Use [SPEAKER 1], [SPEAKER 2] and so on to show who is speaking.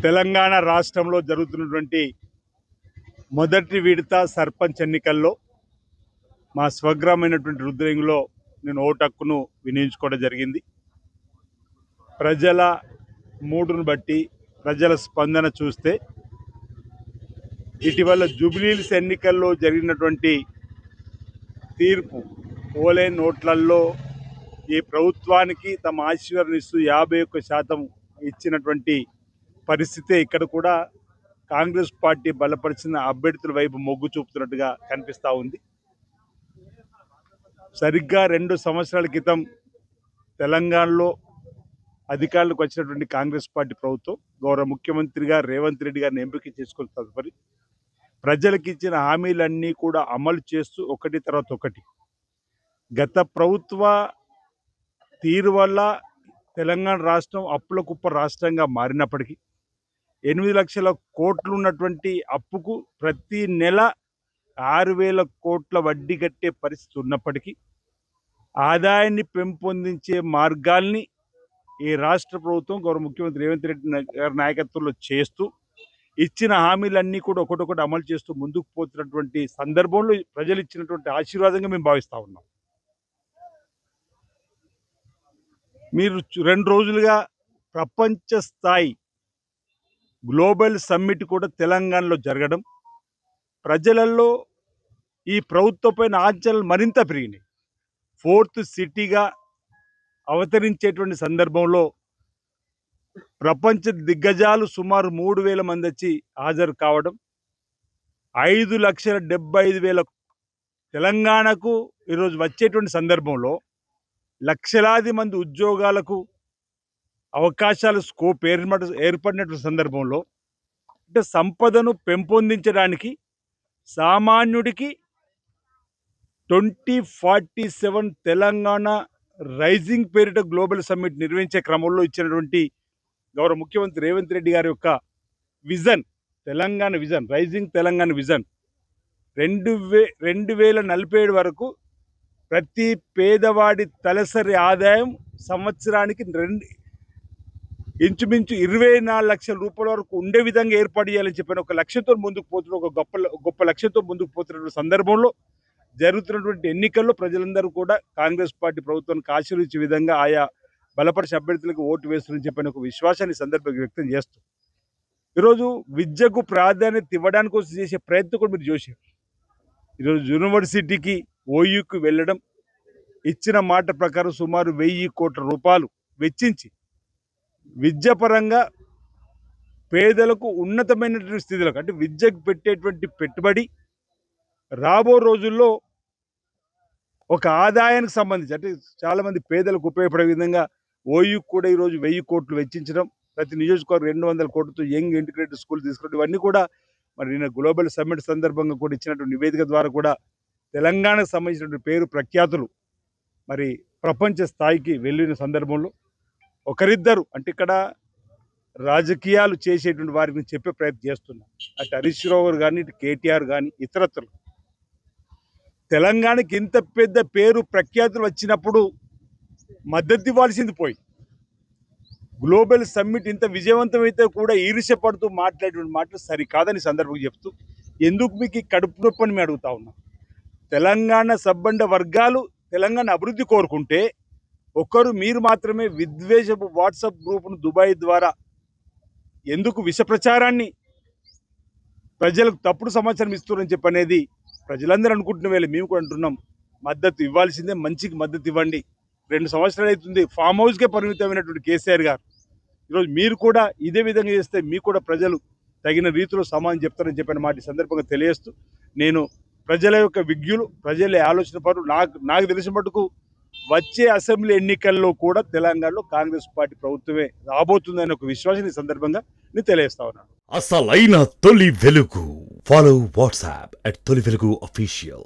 [SPEAKER 1] తెలంగాణ రాష్ట్రంలో జరుగుతున్నటువంటి మొదటి విడత సర్పంచ్ ఎన్నికల్లో మా స్వగ్రామైనటువంటి రుద్రంగిలో నేను ఓటు హక్కును వినియోగించుకోవడం జరిగింది. ప్రజల మూడును బట్టి ప్రజల స్పందన చూస్తే ఇటీవల జూబ్లీహిల్స్ ఎన్నికల్లో జరిగినటువంటి తీర్పు ఓలే నోట్లల్లో ఈ ప్రభుత్వానికి తమ ఆశీర్వాదం ఇస్తూ 51% ఇచ్చినటువంటి పరిస్థితే ఇక్కడ కూడా కాంగ్రెస్ పార్టీ బలపరిచిన అభ్యర్థుల వైపు మొగ్గు చూపుతున్నట్టుగా కనిపిస్తూ ఉంది. సరిగ్గా 2 సంవత్సరాల క్రితం తెలంగాణలో అధికారులకు వచ్చినటువంటి కాంగ్రెస్ పార్టీ ప్రభుత్వం గౌరవ ముఖ్యమంత్రిగా రేవంత్ రెడ్డి గారిని ఎంపిక చేసుకున్న తదుపరి ప్రజలకు ఇచ్చిన హామీలన్నీ కూడా అమలు చేస్తూ ఒకటి తర్వాత ఒకటి గత ప్రభుత్వ తీరు వల్ల తెలంగాణ రాష్ట్రం అప్పుల కుప్ప రాష్ట్రంగా మారినప్పటికీ 8 లక్షల కోట్లు ఉన్నటువంటి అప్పుకు ప్రతి నెల 6,000 కోట్ల వడ్డీ కట్టే పరిస్థితి ఉన్నప్పటికీ ఆదాయాన్ని పెంపొందించే మార్గాల్ని ఈ రాష్ట్ర ప్రభుత్వం గౌరవ ముఖ్యమంత్రి రేవంత్ రెడ్డి గారి నాయకత్వంలో చేస్తూ ఇచ్చిన హామీలన్నీ కూడా ఒకటొకటి అమలు చేస్తూ ముందుకు పోతున్నటువంటి సందర్భంలో ప్రజలు ఇచ్చినటువంటి ఆశీర్వాదంగా మేము భావిస్తూ ఉన్నాం. మీరు 2 రోజులుగా ప్రపంచ స్థాయి గ్లోబల్ సమ్మిట్ కూడా తెలంగాణలో జరగడం ప్రజలలో ఈ ప్రభుత్వంపైన ఆంక్షలు మరింత పెరిగినాయి. 4th సిటీగా అవతరించేటువంటి సందర్భంలో ప్రపంచ దిగ్గజాలు సుమారు 3,000 మంది వచ్చి హాజరు కావడం 5,75,000 తెలంగాణకు ఈరోజు వచ్చేటువంటి సందర్భంలో లక్షలాది మంది ఉద్యోగాలకు అవకాశాలు స్కోప్ ఏర్పడినటువంటి సందర్భంలో అంటే సంపదను పెంపొందించడానికి సామాన్యుడికి 2047 తెలంగాణ రైజింగ్ పేరిట గ్లోబల్ సమ్మిట్ నిర్వహించే క్రమంలో ఇచ్చినటువంటి గౌరవ ముఖ్యమంత్రి రేవంత్ రెడ్డి గారి యొక్క vision Telangana vision rising Telangana vision 2047 వరకు ప్రతి పేదవాడి తలసరి ఆదాయం సంవత్సరానికి ఇంచుమించు 24 లక్షల రూపాయల వరకు ఉండే విధంగా ఏర్పాటు చేయాలని చెప్పిన ఒక లక్ష్యంతో ముందుకు పోతున్న ఒక గొప్ప లక్ష్యంతో ముందుకు పోతున్న సందర్భంలో జరుగుతున్నటువంటి ఎన్నికల్లో ప్రజలందరూ కూడా కాంగ్రెస్ పార్టీ ప్రభుత్వానికి ఆశీర్వదించే విధంగా ఆయా బలపరిచే అభ్యర్థులకు ఓటు వేస్తుందని చెప్పిన ఒక విశ్వాసాన్ని సందర్భంగా వ్యక్తం చేస్తూ ఈరోజు విద్యకు ప్రాధాన్యత ఇవ్వడానికి కోసం చేసే ప్రయత్నం కూడా మీరు చూశారు. ఈరోజు యూనివర్సిటీకి ఓయూకి వెళ్ళడం ఇచ్చిన మాట ప్రకారం సుమారు 1,000 కోట్ల రూపాయలు వెచ్చించి విద్యాపరంగా పేదలకు ఉన్నతమైనటువంటి స్థితిలకు అంటే విద్యకు పెట్టేటువంటి పెట్టుబడి రాబో రోజుల్లో ఒక ఆదాయానికి సంబంధించి అంటే చాలామంది పేదలకు ఉపయోగపడే విధంగా ఓయూ కూడా ఈరోజు 1,000 కోట్లు వెచ్చించడం ప్రతి నియోజకవర్గం 200 కోట్లతో యంగ్ ఇంటిగ్రేటెడ్ స్కూల్ తీసుకోవడం ఇవన్నీ కూడా మరి నిన్న గ్లోబల్ సమ్మిట్ సందర్భంగా కూడా ఇచ్చినటువంటి నివేదిక ద్వారా కూడా తెలంగాణకు సంబంధించినటువంటి పేరు ప్రఖ్యాతులు మరి ప్రపంచ స్థాయికి వెళ్ళిన సందర్భంలో ఒకరిద్దరు అంటే ఇక్కడ రాజకీయాలు చేసేటువంటి వారికి చెప్పే ప్రయత్నం చేస్తున్నాం. అటు హరీష్ రావు గారు కానీ ఇటు కేటీఆర్ కానీ ఇతరత్రులు తెలంగాణకి ఇంత పెద్ద పేరు ప్రఖ్యాతులు వచ్చినప్పుడు మద్దతు ఇవ్వాల్సింది పోయి గ్లోబల్ సమ్మిట్ ఇంత విజయవంతమైతే కూడా ఈర్ష్యపడుతూ మాట్లాడేటువంటి మాటలు సరికాదని సందర్భంగా చెప్తూ ఎందుకు మీకు కడుపు నొప్పి అని మేము అడుగుతా ఉన్నాం. తెలంగాణ సబ్బండ వర్గాలు తెలంగాణ అభివృద్ధి కోరుకుంటే ఒకరు మీరు మాత్రమే విద్వేషపు వాట్సాప్ గ్రూపును దుబాయ్ ద్వారా ఎందుకు విష ప్రచారాన్ని ప్రజలకు తప్పుడు సమాచారం ఇస్తున్నారని చెప్పనేది ప్రజలందరూ అనుకుంటున్న వేళ మేము కూడా అంటున్నాం. మద్దతు ఇవ్వాల్సిందే, మంచికి మద్దతు ఇవ్వండి. 2 సంవత్సరాలు అవుతుంది ఫామ్ హౌస్కే పరిమితమైనటువంటి కేసీఆర్ గారు. ఈరోజు మీరు కూడా ఇదే విధంగా చేస్తే మీకు కూడా ప్రజలు తగిన రీతిలో సమాధానం చెప్తారని చెప్పిన మాట సందర్భంగా తెలియజేస్తూ నేను ప్రజల యొక్క విజ్ఞులు ప్రజల ఆలోచన పరులు నాకు తెలిసిన మటుకు వచ్చే అసెంబ్లీ ఎన్నికల్లో కూడా తెలంగాణలో కాంగ్రెస్ పార్టీ ప్రభుత్వమే రాబోతుందనే ఒక విశ్వాసాన్ని సందర్భంగా నేను తెలియజేస్తా ఉన్నాను.
[SPEAKER 2] అసలైన తొలి వెలుగు. ఫాలో వాట్సాప్ @తొలి వెలుగు official.